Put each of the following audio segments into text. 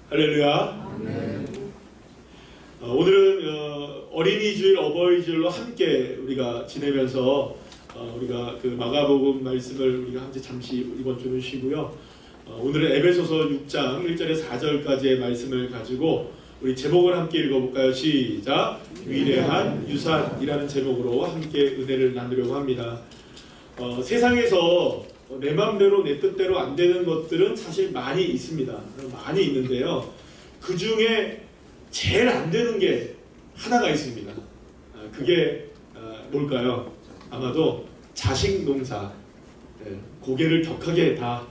할렐루야. 오늘은 어린이 주일, 어버이 주일로 함께 우리가 지내면서 우리가 그 마가복음 말씀을 우리가 함께 잠시 이번 주는 쉬고요. 오늘은 에베소서 6장 1절에서 4절까지의 말씀을 가지고 우리 제목을 함께 읽어볼까요? 시작! 위대한 유산이라는 제목으로 함께 은혜를 나누려고 합니다. 세상에서 내 맘대로 내 뜻대로 안 되는 것들은 사실 많이 있습니다. 많이 있는데요. 그 중에 제일 안 되는 게 하나가 있습니다. 그게 뭘까요? 아마도 자식 농사. 고개를 격하게 다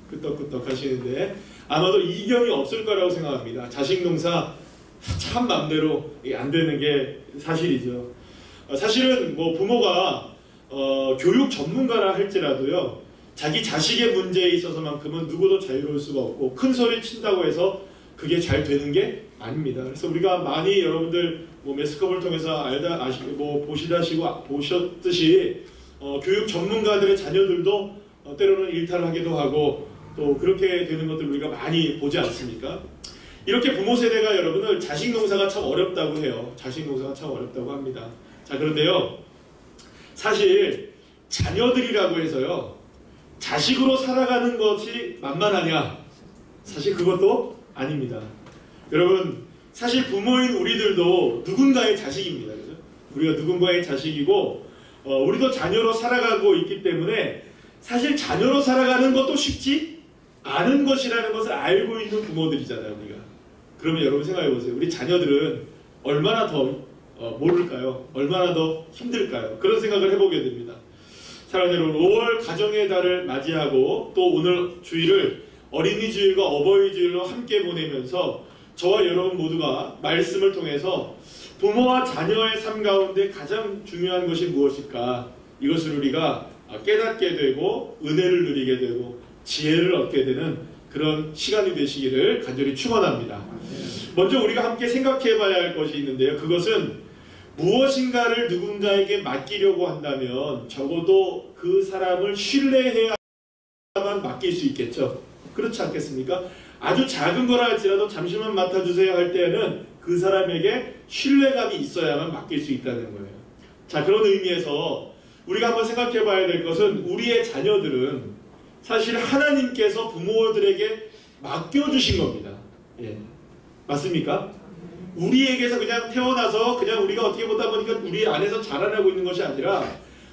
끄떡끄떡 하시는데 아마도 이견이 없을 거라고 생각합니다. 자식 농사 참 맘대로 안 되는 게 사실이죠. 사실은 뭐 부모가 교육 전문가라 할지라도요, 자기 자식의 문제에 있어서만큼은 누구도 자유로울 수가 없고 큰 소리 친다고 해서 그게 잘 되는 게 아닙니다. 그래서 우리가 많이 여러분들 뭐 매스컴을 통해서 보셨듯이 교육 전문가들의 자녀들도 때로는 일탈하기도 하고 또 그렇게 되는 것들 우리가 많이 보지 않습니까? 이렇게 부모 세대가 여러분을 자식 농사가 참 어렵다고 해요. 자식 농사가 참 어렵다고 합니다. 자, 그런데요, 사실 자녀들이라고 해서요 자식으로 살아가는 것이 만만하냐? 사실 그것도 아닙니다. 여러분, 사실 부모인 우리들도 누군가의 자식입니다. 그죠? 우리가 누군가의 자식이고 우리도 자녀로 살아가고 있기 때문에 사실 자녀로 살아가는 것도 쉽지 않은 것이라는 것을 알고 있는 부모들이잖아요, 우리가. 그러면 여러분 생각해 보세요. 우리 자녀들은 얼마나 더 모를까요? 얼마나 더 힘들까요? 그런 생각을 해보게 됩니다. 사랑하는 여러분, 5월 가정의 달을 맞이하고 또 오늘 주일을 어린이 주일과 어버이 주일로 함께 보내면서 저와 여러분 모두가 말씀을 통해서 부모와 자녀의 삶 가운데 가장 중요한 것이 무엇일까? 이것을 우리가 깨닫게 되고 은혜를 누리게 되고 지혜를 얻게 되는 그런 시간이 되시기를 간절히 축원합니다. 먼저 우리가 함께 생각해 봐야 할 것이 있는데요. 그것은 무엇인가를 누군가에게 맡기려고 한다면 적어도 그 사람을 신뢰해야만 맡길 수 있겠죠. 그렇지 않겠습니까? 아주 작은 거라 할지라도 잠시만 맡아주세요 할 때는 그 사람에게 신뢰감이 있어야만 맡길 수 있다는 거예요. 자, 그런 의미에서 우리가 한번 생각해 봐야 될 것은 우리의 자녀들은 사실 하나님께서 부모들에게 맡겨주신 겁니다. 예. 맞습니까? 우리에게서 그냥 태어나서 그냥 우리가 어떻게 보다 보니까 우리 안에서 자라나고 있는 것이 아니라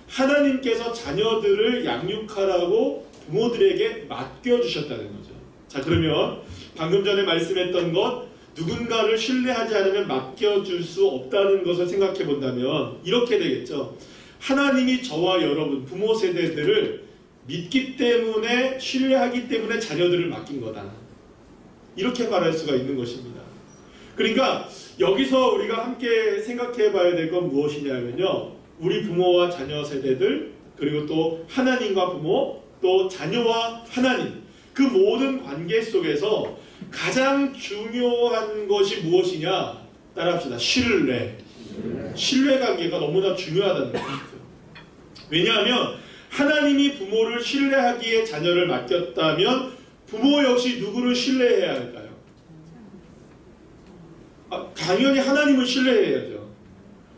하나님께서 자녀들을 양육하라고 부모들에게 맡겨주셨다는 거죠. 자, 그러면 방금 전에 말씀했던 것, 누군가를 신뢰하지 않으면 맡겨줄 수 없다는 것을 생각해 본다면 이렇게 되겠죠. 하나님이 저와 여러분, 부모 세대들을 믿기 때문에, 신뢰하기 때문에 자녀들을 맡긴 거다. 이렇게 말할 수가 있는 것입니다. 그러니까 여기서 우리가 함께 생각해 봐야 될 건 무엇이냐면요, 우리 부모와 자녀 세대들, 그리고 또 하나님과 부모, 또 자녀와 하나님, 그 모든 관계 속에서 가장 중요한 것이 무엇이냐? 따라합시다. 신뢰관계가 너무나 중요하다는 것이죠. 왜냐하면 하나님이 부모를 신뢰하기에 자녀를 맡겼다면 부모 역시 누구를 신뢰해야 할까요? 당연히 하나님을 신뢰해야죠.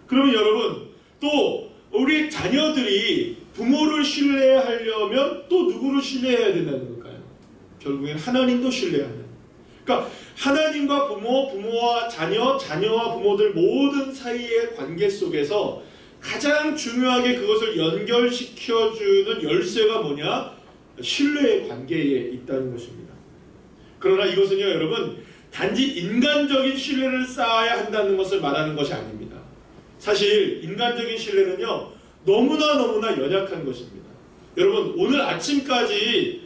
그러면 여러분, 또 우리 자녀들이 부모를 신뢰하려면 또 누구를 신뢰해야 된다는 걸까요? 결국엔 하나님도 신뢰하는. 그러니까 하나님과 부모, 부모와 자녀, 자녀와 부모들 모든 사이의 관계 속에서 가장 중요하게 그것을 연결시켜주는 열쇠가 뭐냐? 신뢰의 관계에 있다는 것입니다. 그러나 이것은요, 여러분, 단지 인간적인 신뢰를 쌓아야 한다는 것을 말하는 것이 아닙니다. 사실 인간적인 신뢰는요, 너무나 연약한 것입니다. 여러분, 오늘 아침까지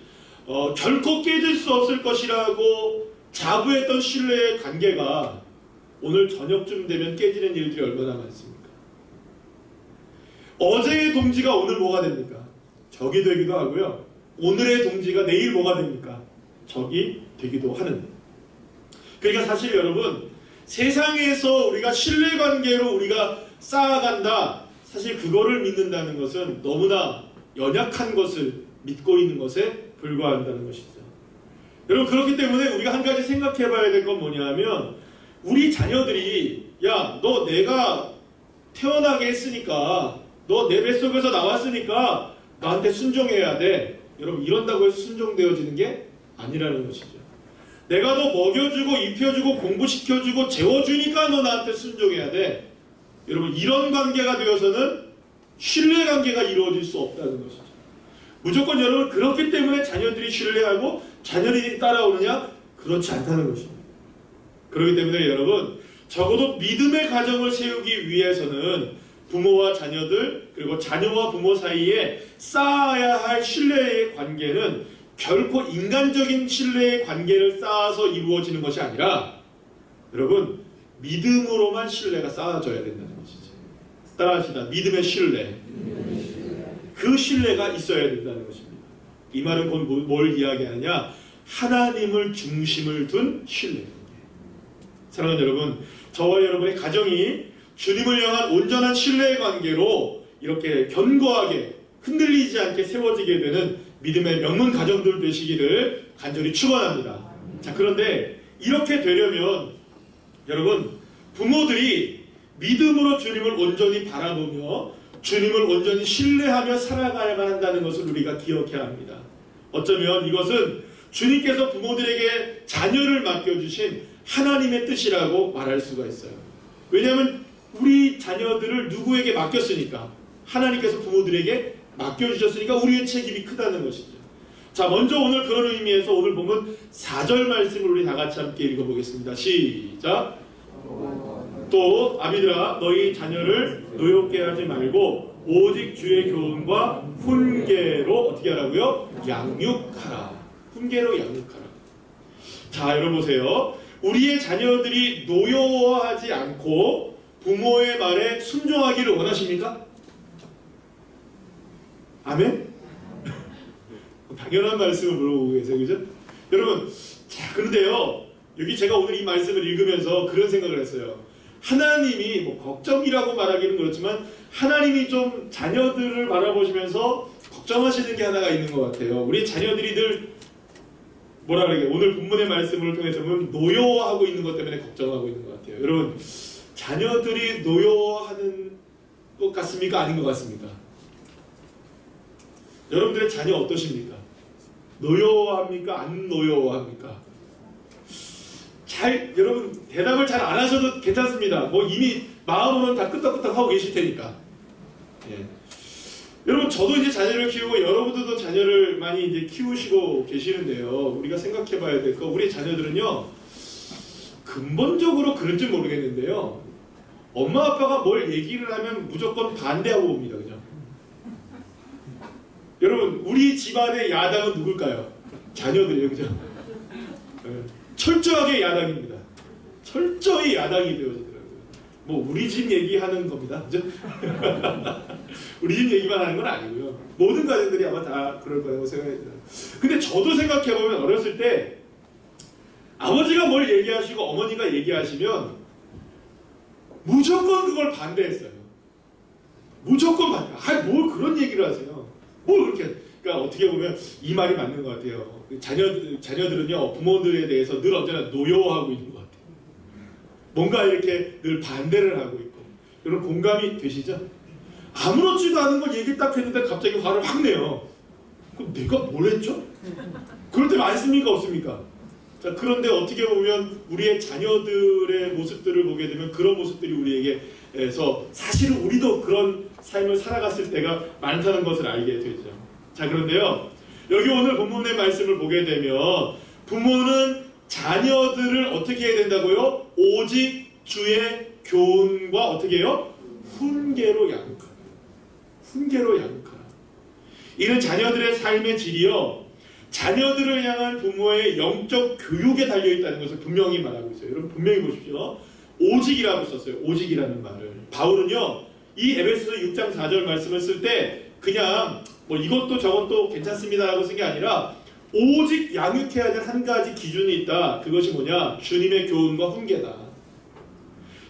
결코 깨질 수 없을 것이라고 자부했던 신뢰의 관계가 오늘 저녁쯤 되면 깨지는 일들이 얼마나 많습니까? 어제의 동지가 오늘 뭐가 됩니까? 적이 되기도 하고요. 오늘의 동지가 내일 뭐가 됩니까? 적이 되기도 하는. 그러니까 사실 여러분, 세상에서 우리가 신뢰관계로 우리가 쌓아간다, 사실 그거를 믿는다는 것은 너무나 연약한 것을 믿고 있는 것에 불과한다는 것이죠. 여러분, 그렇기 때문에 우리가 한 가지 생각해 봐야 될 건 뭐냐면, 우리 자녀들이 야, 너 내가 태어나게 했으니까, 너 내 뱃속에서 나왔으니까 나한테 순종해야 돼. 여러분, 이런다고 해서 순종되어지는 게 아니라는 것이죠. 내가 너 먹여주고 입혀주고 공부시켜주고 재워주니까 너 나한테 순종해야 돼. 여러분, 이런 관계가 되어서는 신뢰관계가 이루어질 수 없다는 것이죠. 무조건 여러분, 그렇기 때문에 자녀들이 신뢰하고 자녀들이 따라오느냐? 그렇지 않다는 것입니다. 그렇기 때문에 여러분, 적어도 믿음의 가정을 세우기 위해서는 부모와 자녀들, 그리고 자녀와 부모 사이에 쌓아야 할 신뢰의 관계는 결코 인간적인 신뢰의 관계를 쌓아서 이루어지는 것이 아니라, 여러분, 믿음으로만 신뢰가 쌓아져야 된다는 것이죠. 따라합시다. 믿음의 신뢰. 그 신뢰가 있어야 된다는 것입니다. 이 말은 뭘 이야기하느냐? 하나님을 중심을 둔 신뢰. 사랑하는 여러분, 저와 여러분의 가정이 주님을 향한 온전한 신뢰의 관계로 이렇게 견고하게 흔들리지 않게 세워지게 되는 믿음의 명문 가정들 되시기를 간절히 축원합니다. 자, 그런데 이렇게 되려면 여러분, 부모들이 믿음으로 주님을 온전히 바라보며 주님을 온전히 신뢰하며 살아가야만 한다는 것을 우리가 기억해야 합니다. 어쩌면 이것은 주님께서 부모들에게 자녀를 맡겨주신 하나님의 뜻이라고 말할 수가 있어요. 왜냐하면 우리 자녀들을 누구에게 맡겼으니까, 하나님께서 부모들에게 맡겨주셨으니까 우리의 책임이 크다는 것이죠. 자, 먼저 오늘 그런 의미에서 오늘 보면 4절 말씀을 우리 다 같이 함께 읽어보겠습니다. 시작. 또 아비들아, 너희 자녀를 노엽게 하지 말고 오직 주의 교훈과 훈계로 어떻게 하라고요? 양육하라. 훈계로 양육하라. 자, 여러분 보세요. 우리의 자녀들이 노여워하지 않고 부모의 말에 순종하기를 원하십니까? 아멘? 당연한 말씀을 물어보고 계세요. 그죠? 여러분, 자, 그런데요, 여기 제가 오늘 이 말씀을 읽으면서 그런 생각을 했어요. 하나님이 뭐 걱정이라고 말하기는 그렇지만 하나님이 좀 자녀들을 바라보시면서 걱정하시는 게 하나가 있는 것 같아요. 우리 자녀들이 늘 뭐라 그러게, 오늘 본문의 말씀을 통해서 보면 노여워하고 있는 것 때문에 걱정하고 있는 것 같아요. 여러분, 자녀들이 노여워하는 것 같습니까? 아닌 것 같습니까? 여러분들의 자녀 어떠십니까? 노여워합니까? 안 노여워합니까? 여러분 대답을 잘 안 하셔도 괜찮습니다. 뭐 이미 마음으로는 다 끄떡끄떡 하고 계실 테니까. 예. 여러분, 저도 이제 자녀를 키우고 여러분들도 자녀를 많이 이제 키우시고 계시는데요. 우리가 생각해 봐야 될 거, 우리 자녀들은요, 근본적으로 그런지 모르겠는데요, 엄마 아빠가 뭘 얘기를 하면 무조건 반대하고 봅니다. 그죠? 여러분, 우리 집안의 야당은 누굴까요? 자녀들이에요. 그죠? 철저하게 야당입니다. 철저히 야당이 되어지더라고요. 뭐 우리 집 얘기하는 겁니다. 그죠? 우리 집 얘기만 하는 건 아니고요. 모든 가정들이 아마 다 그럴 거라고 생각이 들어요. 근데 저도 생각해보면 어렸을 때 아버지가 뭘 얘기하시고 어머니가 얘기하시면 무조건 그걸 반대했어요. 무조건 반대. 아, 뭘 그런 얘기를 하세요. 뭘 그렇게. 그러니까 어떻게 보면 이 말이 맞는 것 같아요. 자녀들은요, 부모들에 대해서 늘 언제나 노여워하고 있는 것 같아요. 뭔가 이렇게 늘 반대를 하고 있고. 여러분, 공감이 되시죠? 아무렇지도 않은 걸 얘기 딱 했는데 갑자기 화를 확 내요. 그럼 내가 뭘 했죠? 그럴 때 많습니까? 없습니까? 자, 그런데 어떻게 보면 우리의 자녀들의 모습들을 보게 되면 그런 모습들이 우리에게서 사실은 우리도 그런 삶을 살아갔을 때가 많다는 것을 알게 되죠. 자, 그런데요, 여기 오늘 본문의 말씀을 보게 되면 부모는 자녀들을 어떻게 해야 된다고요? 오직 주의 교훈과 어떻게 해요? 훈계로 양육하라. 훈계로 양육하라. 이는 자녀들의 삶의 질이요, 자녀들을 향한 부모의 영적 교육에 달려있다는 것을 분명히 말하고 있어요. 여러분, 분명히 보십시오. 오직이라고 썼어요. 오직이라는 말을. 바울은요, 이 에베소서 6장 4절 말씀을 쓸 때 그냥 뭐 이것도 저것도 괜찮습니다 라고 쓴 게 아니라 오직 양육해야 될 한 가지 기준이 있다. 그것이 뭐냐? 주님의 교훈과 훈계다.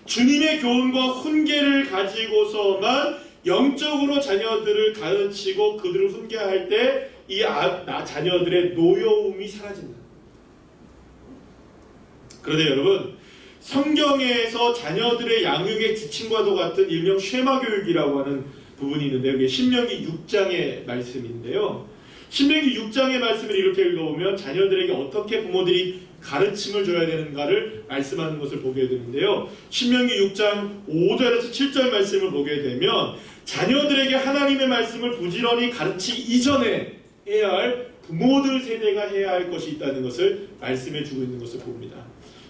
주님의 교훈과 훈계를 가지고서만 영적으로 자녀들을 가르치고 그들을 훈계할 때 이 자녀들의 노여움이 사라진다. 그런데 여러분, 성경에서 자녀들의 양육의 지침과도 같은 일명 쉐마 교육이라고 하는 부분이 있는데, 이게 신명기 6장의 말씀인데요. 신명기 6장의 말씀을 이렇게 읽어보면 자녀들에게 어떻게 부모들이 가르침을 줘야 되는가를 말씀하는 것을 보게 되는데요. 신명기 6장 5절에서 7절 말씀을 보게 되면 자녀들에게 하나님의 말씀을 부지런히 가르치기 이전에 해야 할 부모들 세대가 해야 할 것이 있다는 것을 말씀해 주고 있는 것을 봅니다.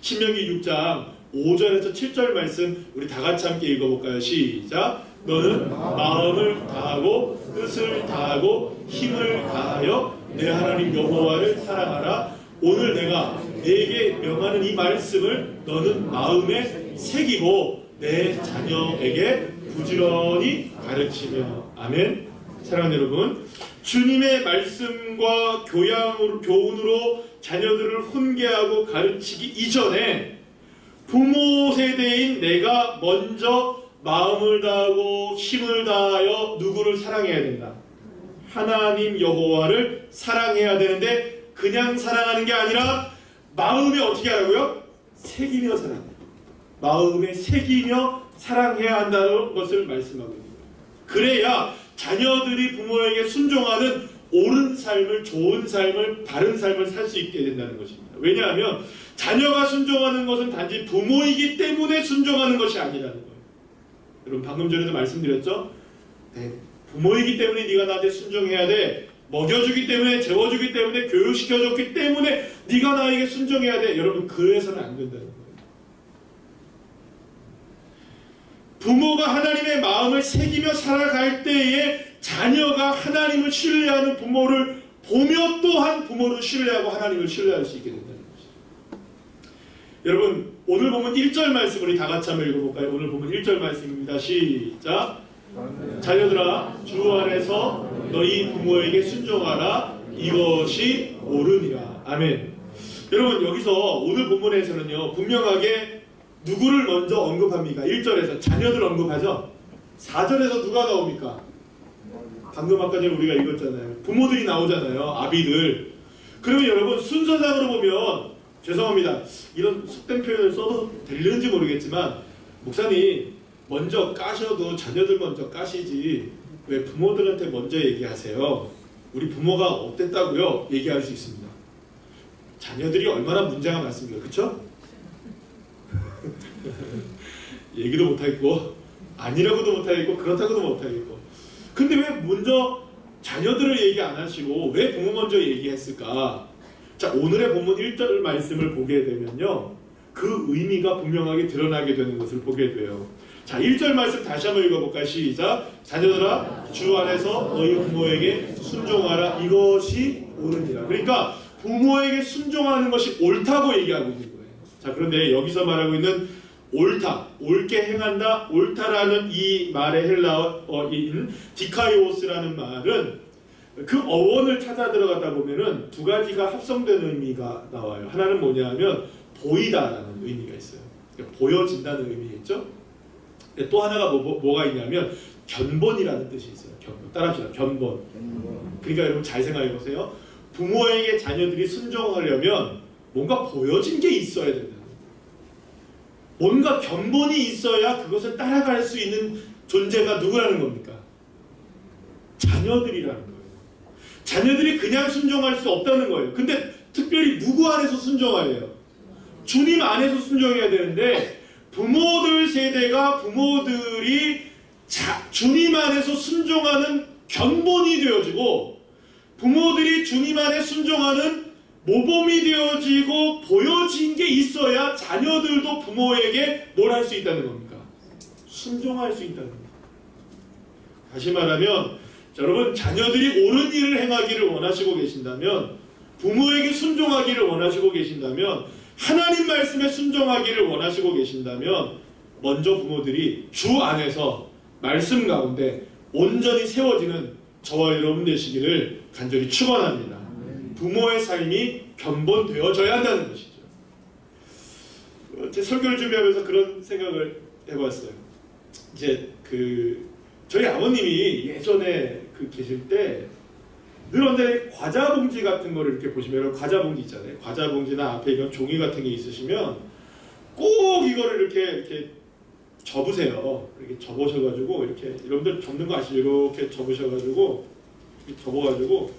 신명기 6장 5절에서 7절 말씀 우리 다 같이 함께 읽어볼까요? 시작! 너는 마음을 다하고 뜻을 다하고 힘을 다하여 내 하나님 여호와를 사랑하라. 오늘 내가 내게 명하는 이 말씀을 너는 마음에 새기고 내 자녀에게 부지런히 가르치며. 아멘. 사랑하는 여러분, 주님의 말씀과 교훈으로 자녀들을 훈계하고 가르치기 이전에 부모 세대인 내가 먼저 마음을 다하고 힘을 다하여 누구를 사랑해야 된다? 하나님 여호와를 사랑해야 되는데, 그냥 사랑하는 게 아니라 마음에 어떻게 하라고요? 새기며 사랑. 마음에 새기며 사랑해야 한다는 것을 말씀하고 있는 거예요. 그래야 자녀들이 부모에게 순종하는 옳은 삶을, 좋은 삶을, 바른 삶을 살 수 있게 된다는 것입니다. 왜냐하면 자녀가 순종하는 것은 단지 부모이기 때문에 순종하는 것이 아니라는 거예요. 여러분, 방금 전에도 말씀드렸죠? 네, 부모이기 때문에 네가 나한테 순종해야 돼. 먹여주기 때문에, 재워주기 때문에, 교육시켜줬기 때문에 네가 나에게 순종해야 돼. 여러분, 그래서는 안 된다는 거예요. 부모가 하나님의 마음을 새기며 살아갈 때에 자녀가 하나님을 신뢰하는 부모를 보며 또한 부모를 신뢰하고 하나님을 신뢰할 수 있게 된다는 것이죠. 여러분, 오늘 보면 1절 말씀 우리 다 같이 한번 읽어볼까요? 오늘 보면 1절 말씀입니다. 시작! 자녀들아, 주 안에서 너희 부모에게 순종하라. 이것이 옳으니라. 아멘. 여러분, 여기서 오늘 본문에서는요, 분명하게 누구를 먼저 언급합니까? 1절에서 자녀들 언급하죠? 4절에서 누가 나옵니까? 방금 아까 전에 우리가 읽었잖아요. 부모들이 나오잖아요. 아비들. 그러면 여러분, 순서상으로 보면, 죄송합니다, 이런 속된 표현을 써도 되는지 모르겠지만, 목사님 먼저 까셔도 자녀들 먼저 까시지 왜 부모들한테 먼저 얘기하세요? 우리 부모가 어땠다고요? 얘기할 수 있습니다. 자녀들이 얼마나 문제가 많습니까? 그렇죠? 얘기도 못하겠고, 아니라고도 못하겠고, 그렇다고도 못하겠고. 근데 왜 먼저 자녀들을 얘기 안 하시고 왜 부모 먼저 얘기했을까? 자, 오늘의 본문 1절 말씀을 보게 되면요, 그 의미가 분명하게 드러나게 되는 것을 보게 돼요. 자, 1절 말씀 다시 한번 읽어볼까요? 시작! 자녀들아, 주 안에서 너희 부모에게 순종하라. 이것이 옳으니라. 그러니까 부모에게 순종하는 것이 옳다고 얘기하고 있는 거예요. 자, 그런데 여기서 말하고 있는 옳다, 옳게 행한다, 옳다라는 이 말의 헬라어인 디카이오스라는 말은 그 어원을 찾아 들어가다 보면은 두 가지가 합성된 의미가 나와요. 하나는 뭐냐면 보이다라는 의미가 있어요. 그러니까 보여진다는 의미겠죠? 또 하나가 뭐가 있냐면 견본이라는 뜻이 있어요. 견본. 따라합시다. 견본. 그러니까 여러분 잘 생각해 보세요. 부모에게 자녀들이 순종하려면 뭔가 보여진 게 있어야 된다. 뭔가 견본이 있어야 그것을 따라갈 수 있는 존재가 누구라는 겁니까? 자녀들이라는 거예요. 자녀들이 그냥 순종할 수 없다는 거예요. 근데 특별히 누구 안에서 순종하래요? 주님 안에서 순종해야 되는데, 부모들 세대가 부모들이 주님 안에서 순종하는 견본이 되어지고, 부모들이 주님 안에 순종하는 모범이 되어지고 보여진 게 있어야 자녀들도 부모에게 뭘 할 수 있다는 겁니까? 순종할 수 있다는 겁니다. 다시 말하면, 여러분, 자녀들이 옳은 일을 행하기를 원하시고 계신다면, 부모에게 순종하기를 원하시고 계신다면, 하나님 말씀에 순종하기를 원하시고 계신다면, 먼저 부모들이 주 안에서 말씀 가운데 온전히 세워지는 저와 여러분 되시기를 간절히 축원합니다. 부모의 삶이 견본되어져야 한다는 것이죠. 제 설교를 준비하면서 그런 생각을 해봤어요. 이제 저희 아버님이 예전에 계실 때 늘 언제 과자 봉지 같은 거를 이렇게 보시면, 여러분 과자 봉지 있잖아요. 과자 봉지나 앞에 이런 종이 같은 게 있으시면 꼭 이거를 이렇게 접으세요. 이렇게 접으셔가지고, 이렇게 여러분들 접는 거 아시죠? 이렇게 접으셔가지고, 이렇게 접어가지고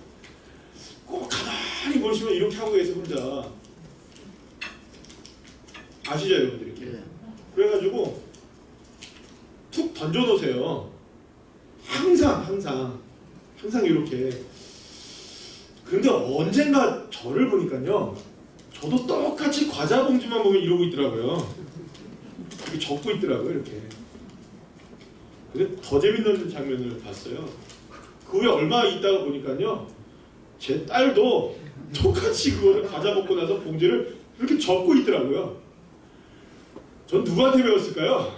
꼭 가만히 보시면 이렇게 하고 계세요, 혼자. 아시죠, 여러분들? 이렇게. 그래가지고 툭 던져놓으세요. 항상 이렇게. 근데 언젠가 저를 보니까요, 저도 똑같이 과자 봉지만 보면 이러고 있더라고요. 이렇게 접고 있더라고요, 이렇게. 근데 더 재밌는 장면을 봤어요. 그 후에 얼마 있다가 보니까요, 제 딸도 똑같이 그거를 과자 먹고 나서 봉지를 이렇게 접고 있더라고요. 전 누구한테 배웠을까요?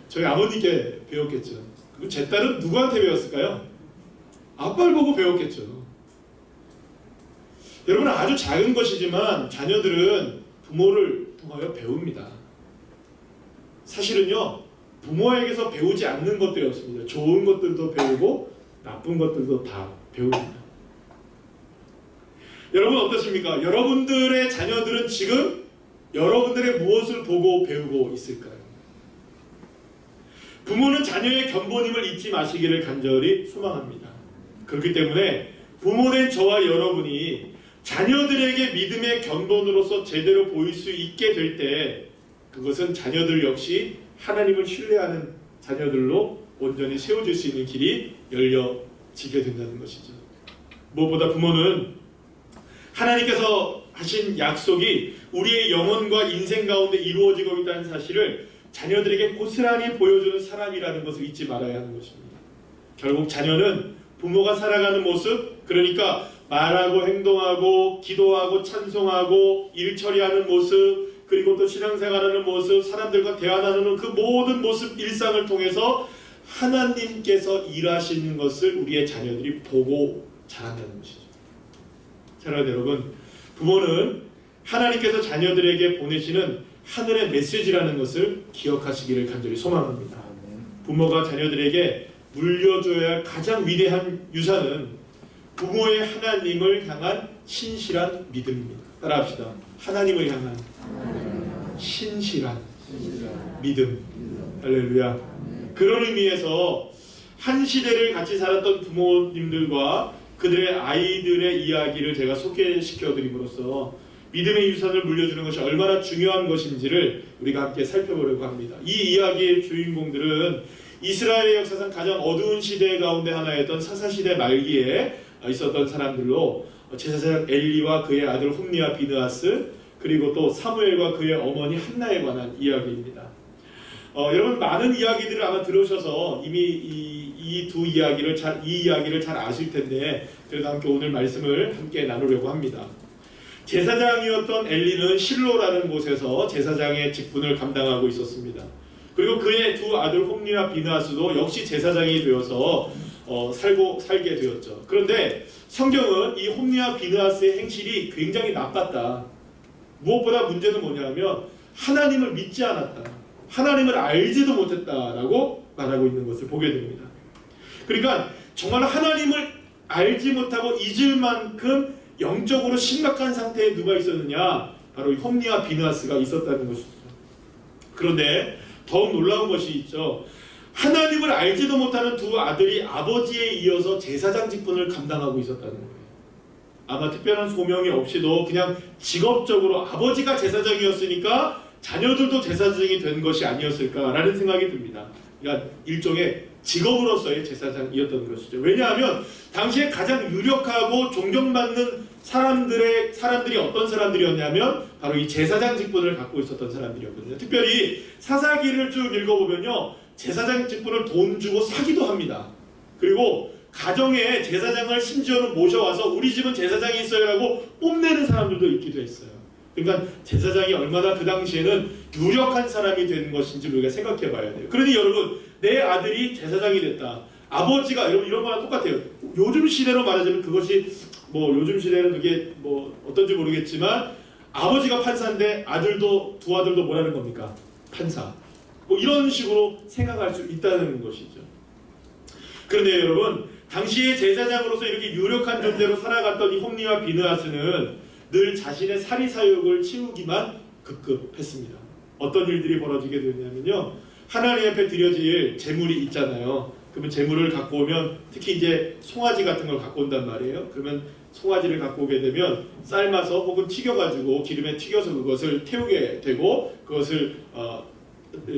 저희 아버님께 배웠겠죠. 그리고 제 딸은 누구한테 배웠을까요? 아빠를 보고 배웠겠죠. 여러분, 아주 작은 것이지만 자녀들은 부모를 통하여 배웁니다. 사실은요, 부모에게서 배우지 않는 것들이 없습니다. 좋은 것들도 배우고 나쁜 것들도 다 배웁니다. 여러분 어떻습니까? 여러분들의 자녀들은 지금 여러분들의 무엇을 보고 배우고 있을까요? 부모는 자녀의 견본임을 잊지 마시기를 간절히 소망합니다. 그렇기 때문에 부모된 저와 여러분이 자녀들에게 믿음의 견본으로서 제대로 보일 수 있게 될 때, 그것은 자녀들 역시 하나님을 신뢰하는 자녀들로 온전히 세워질 수 있는 길이 열려지게 된다는 것이죠. 무엇보다 부모는 하나님께서 하신 약속이 우리의 영혼과 인생 가운데 이루어지고 있다는 사실을 자녀들에게 고스란히 보여주는 사람이라는 것을 잊지 말아야 하는 것입니다. 결국 자녀는 부모가 살아가는 모습, 그러니까 말하고 행동하고 기도하고 찬송하고 일 처리하는 모습, 그리고 또 신앙생활하는 모습, 사람들과 대화 나누는 그 모든 모습, 일상을 통해서 하나님께서 일하시는 것을 우리의 자녀들이 보고 자란다는 것이죠. 사랑하는 여러분, 부모는 하나님께서 자녀들에게 보내시는 하늘의 메시지라는 것을 기억하시기를 간절히 소망합니다. 부모가 자녀들에게 물려줘야 할 가장 위대한 유산은 부모의 하나님을 향한 신실한 믿음입니다. 따라합시다. 하나님을 향한 신실한 믿음. 할렐루야. 그런 의미에서 한 시대를 같이 살았던 부모님들과 그들의 아이들의 이야기를 제가 소개시켜 드림으로써 믿음의 유산을 물려주는 것이 얼마나 중요한 것인지를 우리가 함께 살펴보려고 합니다. 이 이야기의 주인공들은 이스라엘의 역사상 가장 어두운 시대 가운데 하나였던 사사시대 말기에 있었던 사람들로, 제사장 엘리와 그의 아들 홈리와 비느하스, 그리고 또 사무엘과 그의 어머니 한나에 관한 이야기입니다. 여러분, 많은 이야기들을 아마 들으셔서 이미 이 두 이야기를 잘 아실 텐데, 그래도 함께 오늘 말씀을 함께 나누려고 합니다. 제사장이었던 엘리는 실로라는 곳에서 제사장의 직분을 감당하고 있었습니다. 그리고 그의 두 아들 홈리와 비느하스도 역시 제사장이 되어서 살게 되었죠. 그런데 성경은 이 홈리와 비느하스의 행실이 굉장히 나빴다. 무엇보다 문제는 뭐냐면 하나님을 믿지 않았다. 하나님을 알지도 못했다라고 말하고 있는 것을 보게 됩니다. 그러니까 정말 하나님을 알지 못하고 잊을 만큼 영적으로 심각한 상태에 누가 있었느냐? 바로 홈리와 비느하스가 있었다는 것이죠. 그런데 더욱 놀라운 것이 있죠. 하나님을 알지도 못하는 두 아들이 아버지에 이어서 제사장 직분을 감당하고 있었다는 거예요. 아마 특별한 소명이 없이도 그냥 직업적으로 아버지가 제사장이었으니까 자녀들도 제사장이 된 것이 아니었을까라는 생각이 듭니다. 그러니까 일종의 직업으로서의 제사장이었던 것이죠. 왜냐하면 당시에 가장 유력하고 존경받는 사람들이 어떤 사람들이었냐면 바로 이 제사장 직분을 갖고 있었던 사람들이었거든요. 특별히 사사기를 쭉 읽어보면요, 제사장 직분을 돈 주고 사기도 합니다. 그리고 가정에 제사장을 심지어는 모셔와서 우리 집은 제사장이 있어요라고 뽐내는 사람들도 있기도 했어요. 그러니까 제사장이 얼마나 그 당시에는 유력한 사람이 된 것인지 우리가 생각해 봐야 돼요. 그러니 여러분, 내 아들이 제사장이 됐다. 아버지가, 여러분 이런 거랑 똑같아요. 요즘 시대로 말하자면 그것이 요즘 시대는 그게 어떤지 모르겠지만 아버지가 판사인데 두 아들도 뭐라는 겁니까? 판사. 이런 식으로 생각할 수 있다는 것이죠. 그런데 여러분, 당시의 제사장으로서 이렇게 유력한 존재로 살아갔던 이 홈리와 비느하스는 늘 자신의 사리사욕을 채우기만 급급했습니다. 어떤 일들이 벌어지게 되냐면요, 하나님 앞에 드려질 제물이 있잖아요. 그러면 제물을 갖고 오면, 특히 이제 송아지 같은 걸 갖고 온단 말이에요. 그러면 송아지를 갖고 오게 되면 삶아서 혹은 튀겨가지고 기름에 튀겨서 그것을 태우게 되고 그것을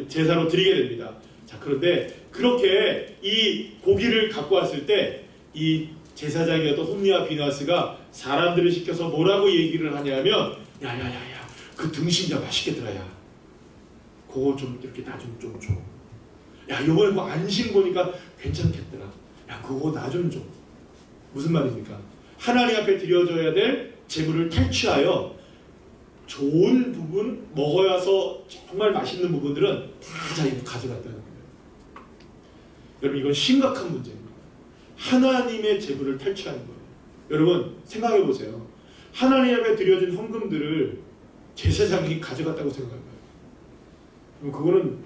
제사로 드리게 됩니다. 자, 그런데 그렇게 이 고기를 갖고 왔을 때 이 제사장이었던 홈리와 비느하스가 사람들을 시켜서 뭐라고 얘기를 하냐면, 야야야야, 그 등심이야 맛있겠더라. 야, 그거 좀 이렇게 나 좀 줘. 야, 요번에 뭐 안심 보니까 괜찮겠더라. 야, 그거 나 좀 줘. 무슨 말입니까? 하나님 앞에 드려져야 될 제물을 탈취하여 좋은 부분, 먹어야서 정말 맛있는 부분들은 다 자기가 가져갔다는 거예요. 여러분, 이건 심각한 문제입니다. 하나님의 제물을 탈취하는 거예요. 여러분, 생각해 보세요. 하나님 앞에 드려진 헌금들을 제사장이 가져갔다고 생각해봐요. 그럼 그거는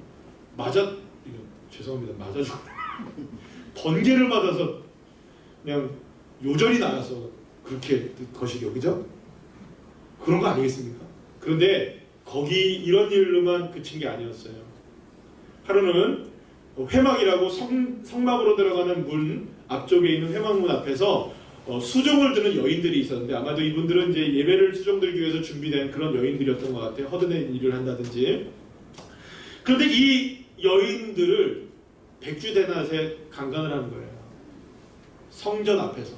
죄송합니다. 맞아줘. 번개를 맞아서 그냥 요절이 나와서 그렇게 거시기요, 그죠? 그런 거 아니겠습니까? 그런데 거기 이런 일로만 그친 게 아니었어요. 하루는 회막이라고 성막으로 들어가는 문 앞쪽에 있는 회막문 앞에서 수종을 드는 여인들이 있었는데, 아마도 이분들은 이제 예배를 수종들기 위해서 준비된 그런 여인들이었던 것 같아요. 허드렛 일을 한다든지. 그런데 이 여인들을 백주대낮에 강간을 하는 거예요. 성전 앞에서.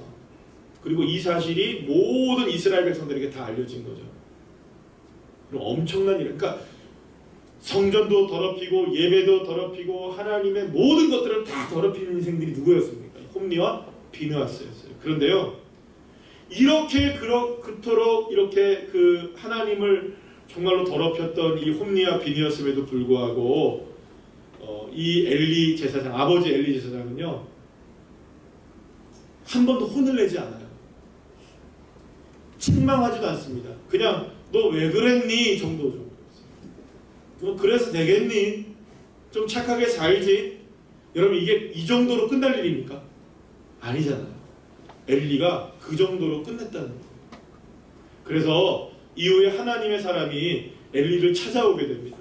그리고 이 사실이 모든 이스라엘 백성들에게 다 알려진 거죠. 그리고 엄청난 일. 그러니까 성전도 더럽히고 예배도 더럽히고 하나님의 모든 것들을 다 더럽히는 인생들이 누구였습니까? 홈리와 비느하스였어요. 그런데요, 이렇게 그토록 이렇게 그 하나님을 정말로 더럽혔던 이 홈리와 비느하스에도 불구하고 이 엘리 제사장, 아버지 엘리 제사장은요, 한 번도 혼을 내지 않아요. 책망하지도 않습니다. 그냥 너 왜 그랬니 정도죠. 너 그래서 되겠니? 좀 착하게 살지? 여러분, 이게 이 정도로 끝날 일입니까? 아니잖아요. 엘리가 그 정도로 끝냈다는 거예요. 그래서 이후에 하나님의 사람이 엘리를 찾아오게 됩니다.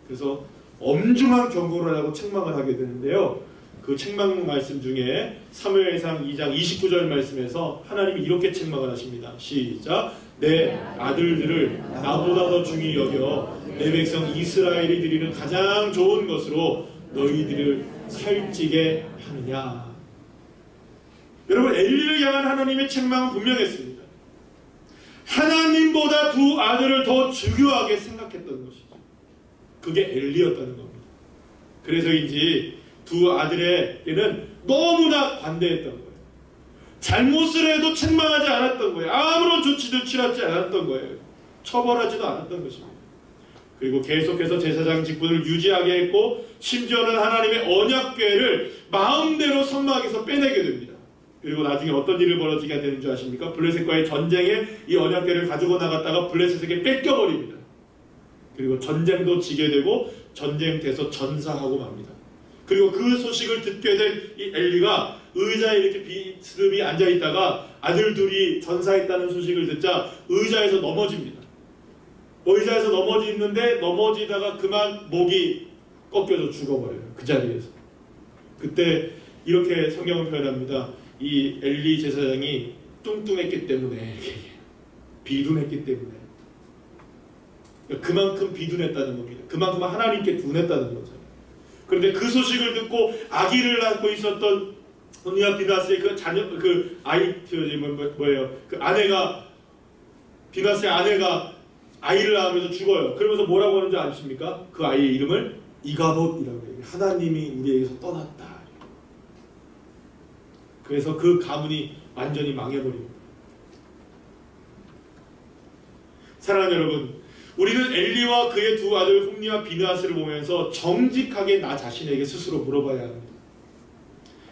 그래서 엄중한 경고를 하고 책망을 하게 되는데요. 그 책망 말씀 중에 사무엘상 2장 29절 말씀에서 하나님이 이렇게 책망을 하십니다. 시작. 내 아들들을 나보다 더 중히 여겨 내 백성 이스라엘이 드리는 가장 좋은 것으로 너희들을 살찌게 하느냐. 여러분, 엘리를 향한 하나님의 책망은 분명했습니다. 하나님보다 두 아들을 더 중요하게 생각했던 것이죠. 그게 엘리였다는 겁니다. 그래서인지 두 아들에게는 너무나 관대했던 거예요. 잘못을 해도 책망하지 않았던 거예요. 아무런 조치도 취하지 않았던 거예요. 처벌하지도 않았던 것입니다. 그리고 계속해서 제사장 직분을 유지하게 했고, 심지어는 하나님의 언약궤를 마음대로 성막에서 빼내게 됩니다. 그리고 나중에 어떤 일을 벌어지게 되는 줄 아십니까? 블레셋과의 전쟁에 이 언약궤를 가지고 나갔다가 블레셋에게 뺏겨버립니다. 그리고 전쟁도 지게 되고 전쟁돼서 전사하고 맙니다. 그리고 그 소식을 듣게 된 이 엘리가 의자에 이렇게 비스듬히 앉아있다가 아들 둘이 전사했다는 소식을 듣자 의자에서 넘어집니다. 의자에서 넘어지는데 넘어지다가 그만 목이 꺾여서 죽어버려요. 그 자리에서. 그때 이렇게 성경은 표현합니다. 이 엘리 제사장이 뚱뚱했기 때문에, 비둔했기 때문에, 그만큼 비둔했다는 겁니다. 그만큼 하나님께 둔했다는 거죠. 그런데 그 소식을 듣고 아기를 낳고 있었던 홈리와 비느하스의 그 자녀, 그 아이, 그 아내가, 비느하스의 아내가 아이를 낳으면서 죽어요. 그러면서 뭐라고 하는지 아십니까? 그 아이의 이름을 이가봇이라고 해요. 하나님이 우리에게서 떠났다. 그래서 그 가문이 완전히 망해버립니다. 사랑하는 여러분, 우리는 엘리와 그의 두 아들 홈리와 비느하스를 보면서 정직하게 나 자신에게 스스로 물어봐야 합니다.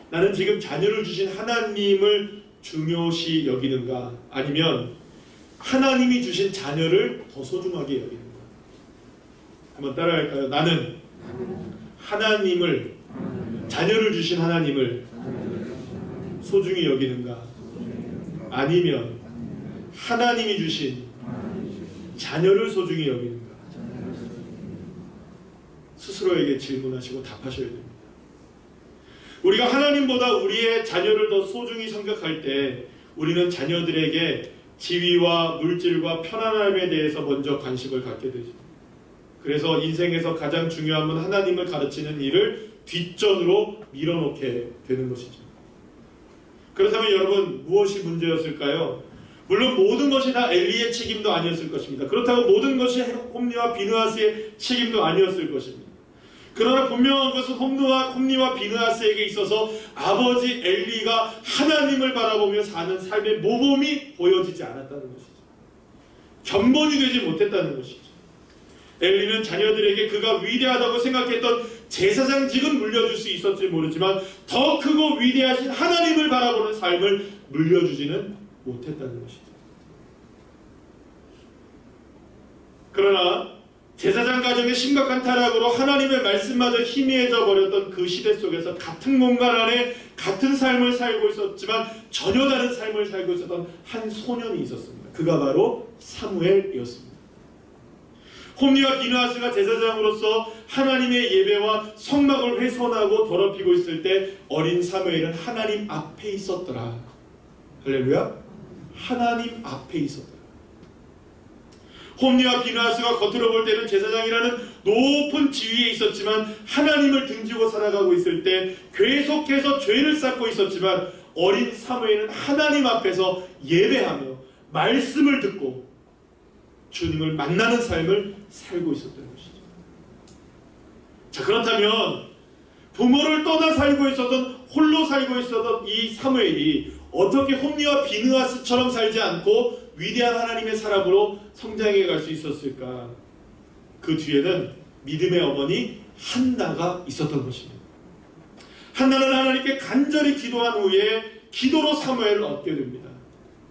나는 지금 자녀를 주신 하나님을 중요시 여기는가? 아니면 하나님이 주신 자녀를 더 소중하게 여기는가? 한번 따라할까요? 나는 하나님을, 자녀를 주신 하나님을 소중히 여기는가? 아니면 하나님이 주신 자녀를 소중히 여기는가? 스스로에게 질문하시고 답하셔야 됩니다. 우리가 하나님보다 우리의 자녀를 더 소중히 생각할 때 우리는 자녀들에게 지위와 물질과 편안함에 대해서 먼저 관심을 갖게 되죠. 그래서 인생에서 가장 중요한 건 하나님을 가르치는 일을 뒷전으로 밀어놓게 되는 것이죠. 그렇다면 여러분, 무엇이 문제였을까요? 물론 모든 것이 다 엘리의 책임도 아니었을 것입니다. 그렇다고 모든 것이 홈리와 비느하스의 책임도 아니었을 것입니다. 그러나 분명한 것은 홈리와 비느하스에게 있어서 아버지 엘리가 하나님을 바라보며 사는 삶의 모범이 보여지지 않았다는 것이죠. 견본이 되지 못했다는 것이죠. 엘리는 자녀들에게 그가 위대하다고 생각했던 제사장직은 물려줄 수 있었지 모르지만 더 크고 위대하신 하나님을 바라보는 삶을 물려주지는 못했다는 것이죠. 그러나 제사장 가정의 심각한 타락으로 하나님의 말씀마저 희미해져 버렸던 그 시대 속에서 같은 공간 안에 같은 삶을 살고 있었지만 전혀 다른 삶을 살고 있었던 한 소년이 있었습니다. 그가 바로 사무엘이었습니다. 홈리와 비느하스가 제사장으로서 하나님의 예배와 성막을 훼손하고 더럽히고 있을 때 어린 사무엘은 하나님 앞에 있었더라. 할렐루야. 하나님 앞에 있었더라. 홈리와 비느하스가 겉으로 볼 때는 제사장이라는 높은 지위에 있었지만 하나님을 등지고 살아가고 있을 때 계속해서 죄를 쌓고 있었지만 어린 사무엘은 하나님 앞에서 예배하며 말씀을 듣고 주님을 만나는 삶을 살고 있었던 것이죠. 자, 그렇다면 부모를 떠나 살고 있었던, 홀로 살고 있었던 이 사무엘이 어떻게 홈리와 비느하스처럼 살지 않고 위대한 하나님의 사람으로 성장해 갈 수 있었을까? 그 뒤에는 믿음의 어머니 한나가 있었던 것입니다. 한나는 하나님께 간절히 기도한 후에 기도로 사무엘을 얻게 됩니다.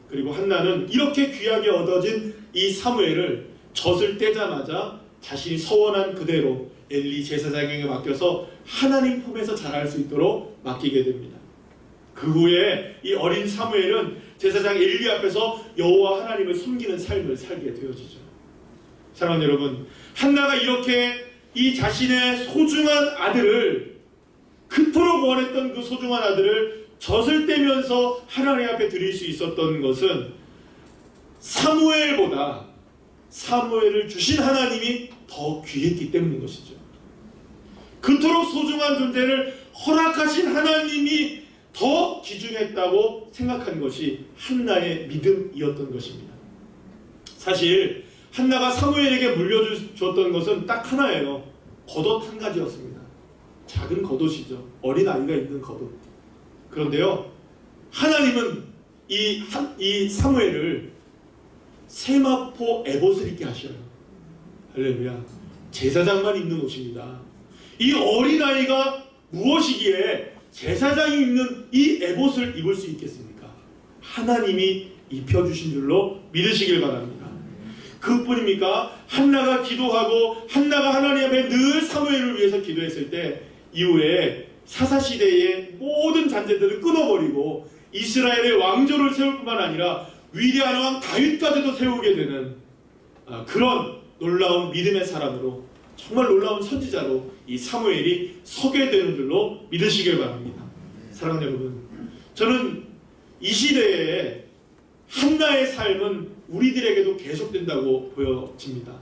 그리고 한나는 이렇게 귀하게 얻어진 이 사무엘을 젖을 떼자마자 자신이 서원한 그대로 엘리 제사장에게 맡겨서 하나님 품에서 자랄 수 있도록 맡기게 됩니다. 그 후에 이 어린 사무엘은 제사장 엘리 앞에서 여호와 하나님을 섬기는 삶을 살게 되어지죠. 사랑하는 여러분, 한나가 이렇게 이 자신의 소중한 아들을, 그토록 원했던 그 소중한 아들을 젖을 떼면서 하나님 앞에 드릴 수 있었던 것은 사무엘보다 사무엘을 주신 하나님이 더 귀했기 때문인 것이죠. 그토록 소중한 존재를 허락하신 하나님이 더 귀중했다고 생각한 것이 한나의 믿음이었던 것입니다. 사실 한나가 사무엘에게 물려주었던 것은 딱 하나예요. 겉옷 한 가지였습니다. 작은 겉옷이죠. 어린아이가 입는 겉옷. 그런데요, 하나님은 이 사무엘을 세마포 에봇을 입게 하셔요. 할렐루야. 제사장만 입는 옷입니다. 이 어린아이가 무엇이기에 제사장이 입는 이 에봇을 입을 수 있겠습니까? 하나님이 입혀주신 줄로 믿으시길 바랍니다. 그뿐입니까? 한나가 기도하고 한나가 하나님 앞에 늘 사무엘을 위해서 기도했을 때 이후에 사사시대의 모든 잔재들을 끊어버리고 이스라엘의 왕조를 세울 뿐만 아니라 위대한 왕 다윗까지도 세우게 되는 그런 놀라운 믿음의 사람으로, 정말 놀라운 선지자로 이 사무엘이 서게 되는 줄로 믿으시길 바랍니다. 사랑하는 여러분, 저는 이 시대에 한나의 삶은 우리들에게도 계속된다고 보여집니다.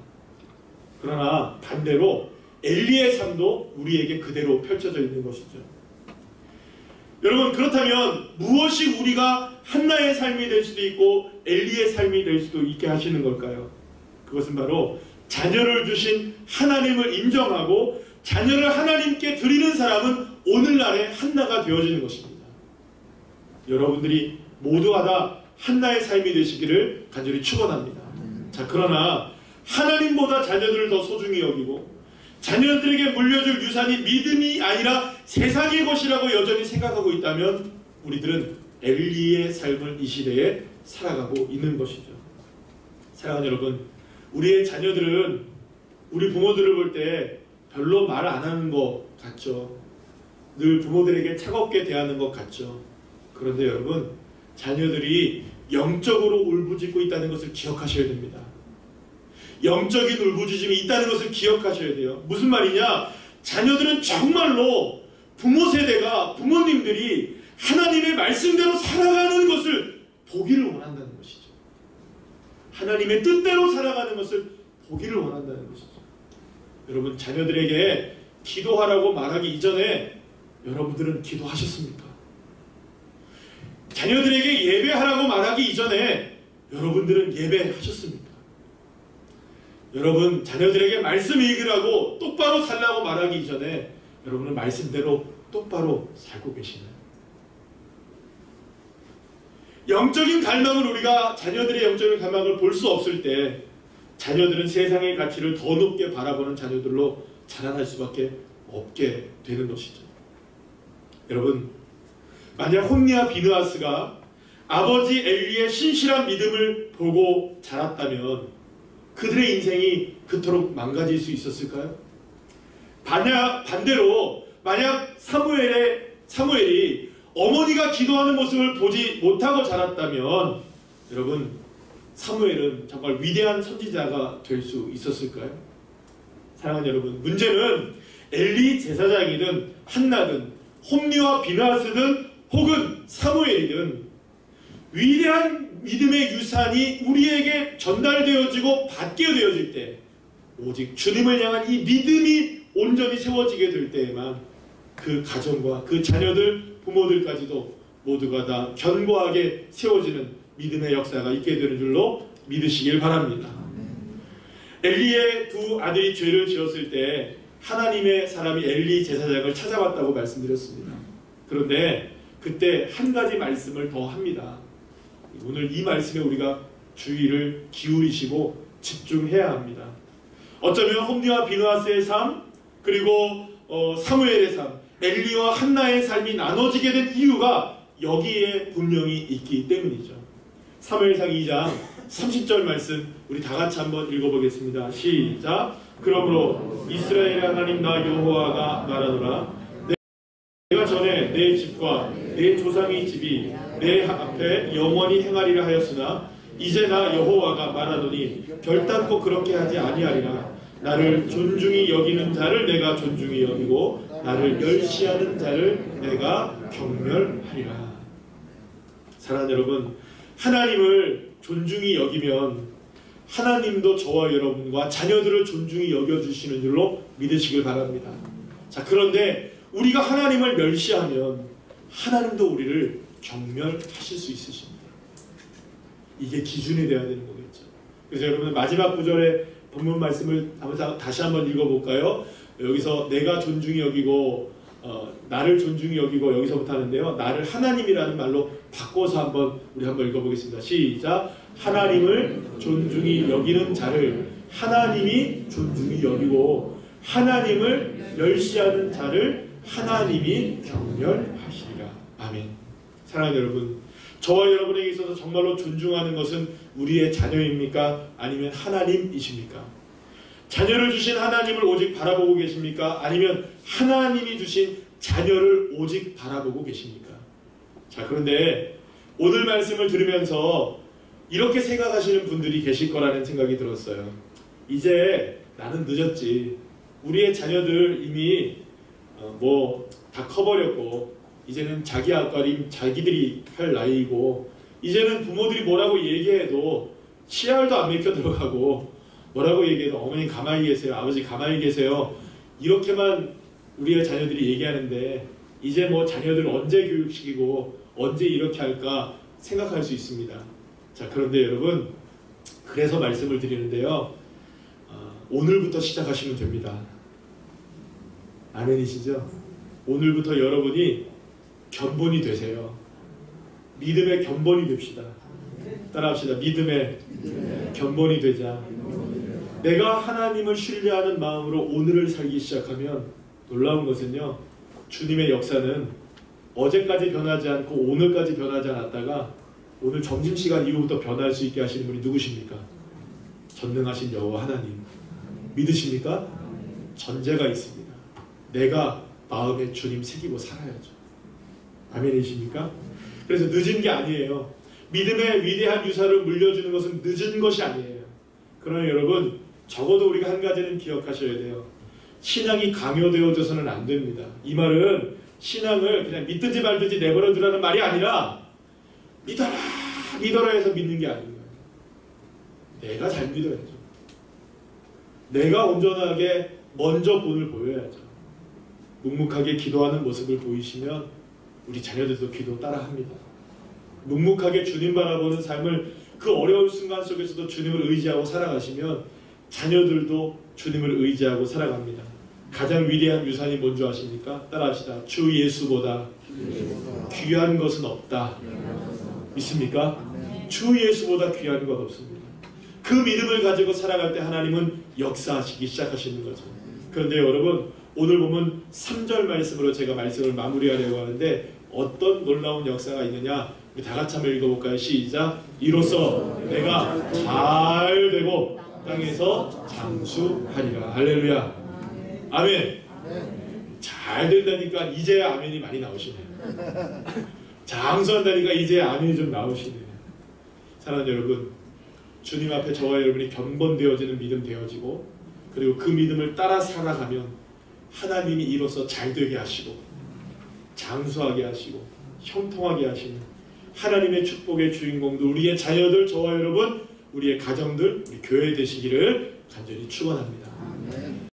그러나 반대로 엘리의 삶도 우리에게 그대로 펼쳐져 있는 것이죠. 여러분, 그렇다면 무엇이 우리가 한나의 삶이 될 수도 있고 엘리의 삶이 될 수도 있게 하시는 걸까요? 그것은 바로 자녀를 주신 하나님을 인정하고 자녀를 하나님께 드리는 사람은 오늘날의 한나가 되어지는 것입니다. 여러분들이 모두가 다 한나의 삶이 되시기를 간절히 축원합니다. 자, 그러나 하나님보다 자녀들을 더 소중히 여기고 자녀들에게 물려줄 유산이 믿음이 아니라 세상의 것이라고 여전히 생각하고 있다면 우리들은 엘리의 삶을 이 시대에 살아가고 있는 것이죠. 사랑하는 여러분, 우리의 자녀들은 우리 부모들을 볼 때 별로 말 안 하는 것 같죠. 늘 부모들에게 차갑게 대하는 것 같죠. 그런데 여러분, 자녀들이 영적으로 울부짖고 있다는 것을 기억하셔야 됩니다. 영적인 울부짖음이 있다는 것을 기억하셔야 돼요. 무슨 말이냐? 자녀들은 정말로 부모 세대가, 부모님들이 하나님의 말씀대로 살아가는 것을 보기를 원한다는 것이죠. 하나님의 뜻대로 살아가는 것을 보기를 원한다는 것이죠. 여러분, 자녀들에게 기도하라고 말하기 이전에 여러분들은 기도하셨습니까? 자녀들에게 예배하라고 말하기 이전에 여러분들은 예배하셨습니까? 여러분, 자녀들에게 말씀 읽으라고 똑바로 살라고 말하기 이전에 여러분은 말씀대로 똑바로 살고 계시나요? 영적인 갈망을, 우리가 자녀들의 영적인 갈망을 볼 수 없을 때 자녀들은 세상의 가치를 더 높게 바라보는 자녀들로 자라날 수밖에 없게 되는 것이죠. 여러분, 만약 홈리와 비느하스가 아버지 엘리의 신실한 믿음을 보고 자랐다면 그들의 인생이 그토록 망가질 수 있었을까요? 반대로 만약 사무엘이 어머니가 기도하는 모습을 보지 못하고 자랐다면 여러분, 사무엘은 정말 위대한 선지자가 될 수 있었을까요? 사랑하는 여러분, 문제는 엘리 제사장이든 한나든 홈리와 비느하스든 혹은 사무엘이든 위대한 믿음의 유산이 우리에게 전달되어지고 받게 되어질 때, 오직 주님을 향한 이 믿음이 온전히 세워지게 될 때에만 그 가정과 그 자녀들, 부모들까지도 모두가 다 견고하게 세워지는 믿음의 역사가 있게 되는 줄로 믿으시길 바랍니다. 엘리의 두 아들이 죄를 지었을 때 하나님의 사람이 엘리 제사장을 찾아왔다고 말씀드렸습니다. 그런데 그때 한 가지 말씀을 더 합니다. 오늘 이 말씀에 우리가 주의를 기울이시고 집중해야 합니다. 어쩌면 홈리와 비느하스의 삶, 그리고 사무엘의 삶, 엘리와 한나의 삶이 나눠지게 된 이유가 여기에 분명히 있기 때문이죠. 사무엘상 2장 30절 말씀 우리 다 같이 한번 읽어보겠습니다. 시작. 그러므로 이스라엘의 하나님 나 여호와가 말하노라. 내가 전에 내 집과 내 조상의 집이 내 앞에 영원히 행하리라 하였으나 이제 나 여호와가 말하노니 결단코 그렇게 하지 아니하리라. 나를 존중히 여기는 자를 내가 존중히 여기고 나를 멸시하는 자를 내가 경멸하리라. 사랑하는 여러분, 하나님을 존중히 여기면 하나님도 저와 여러분과 자녀들을 존중히 여겨주시는 줄로 믿으시길 바랍니다. 자, 그런데 우리가 하나님을 멸시하면 하나님도 우리를 경멸하실 수 있으십니다. 이게 기준이 되어야 되는 거겠죠. 그래서 여러분, 마지막 구절의 본문 말씀을 다시 한번 읽어볼까요? 여기서 내가 존중히 여기고 나를 존중히 여기고 여기서부터 하는데요, 나를 하나님이라는 말로 바꿔서 우리 한번 읽어보겠습니다. 시작. 하나님을 존중히 여기는 자를 하나님이 존중히 여기고 하나님을 멸시하는 자를 하나님이 경멸하시리라. 아멘. 사랑하는 여러분, 저와 여러분에게 있어서 정말로 존중하는 것은 우리의 자녀입니까? 아니면 하나님이십니까? 자녀를 주신 하나님을 오직 바라보고 계십니까? 아니면 하나님이 주신 자녀를 오직 바라보고 계십니까? 자, 그런데 오늘 말씀을 들으면서 이렇게 생각하시는 분들이 계실 거라는 생각이 들었어요. 이제 나는 늦었지. 우리의 자녀들 이미 다 커버렸고 이제는 자기 앞가림 자기들이 할 나이고 이제는 부모들이 뭐라고 얘기해도 씨알도 안 맥혀 들어가고 뭐라고 얘기해도 어머니 가만히 계세요, 아버지 가만히 계세요, 이렇게만 우리의 자녀들이 얘기하는데 이제 뭐 자녀들 언제 교육시키고 언제 이렇게 할까 생각할 수 있습니다. 자, 그런데 여러분, 그래서 말씀을 드리는데요, 오늘부터 시작하시면 됩니다. 아멘이시죠? 오늘부터 여러분이 견본이 되세요. 믿음의 견본이 됩시다. 따라합시다. 믿음의 견본이 되자. 내가 하나님을 신뢰하는 마음으로 오늘을 살기 시작하면 놀라운 것은요, 주님의 역사는 어제까지 변하지 않고 오늘까지 변하지 않았다가 오늘 점심시간 이후부터 변할 수 있게 하시는 분이 누구십니까? 전능하신 여호와 하나님. 믿으십니까? 전제가 있습니다. 내가 마음에 주님 새기고 살아야죠. 아멘이십니까? 그래서 늦은 게 아니에요. 믿음의 위대한 유산을 물려주는 것은 늦은 것이 아니에요. 그러나 여러분, 적어도 우리가 한 가지는 기억하셔야 돼요. 신앙이 강요되어져서는 안 됩니다. 이 말은 신앙을 그냥 믿든지 말든지 내버려 두라는 말이 아니라 믿어라 믿어라 해서 믿는 게 아닌 거예요. 내가 잘 믿어야죠. 내가 온전하게 먼저 본을 보여야죠. 묵묵하게 기도하는 모습을 보이시면 우리 자녀들도 기도 따라합니다. 묵묵하게 주님 바라보는 삶을 그 어려운 순간 속에서도 주님을 의지하고 살아가시면 자녀들도 주님을 의지하고 살아갑니다. 가장 위대한 유산이 뭔지 아십니까? 따라합시다. 주 예수보다 귀한 것은 없다. 믿습니까? 주 예수보다 귀한 것 없습니다. 그 믿음을 가지고 살아갈 때 하나님은 역사하시기 시작하시는 거죠. 그런데 여러분, 오늘 보면 3절 말씀으로 제가 말씀을 마무리하려고 하는데 어떤 놀라운 역사가 있느냐? 우리 다 같이 한번 읽어볼까요? 시작! 이로써 내가 잘 되고 땅에서 장수하리라. 할렐루야. 아멘. 잘 된다니까 이제야 아멘이 많이 나오시네요. 장수한다니까 이제야 아멘이 좀 나오시네요. 사랑하는 여러분, 주님 앞에 저와 여러분이 견본되어지는 믿음 되어지고, 그리고 그 믿음을 따라 살아가면 하나님이 이로써 잘되게 하시고 장수하게 하시고 형통하게 하시는 하나님의 축복의 주인공도 우리의 자녀들, 저와 여러분, 우리의 가정들, 우리 교회 되시기를 간절히 축원합니다.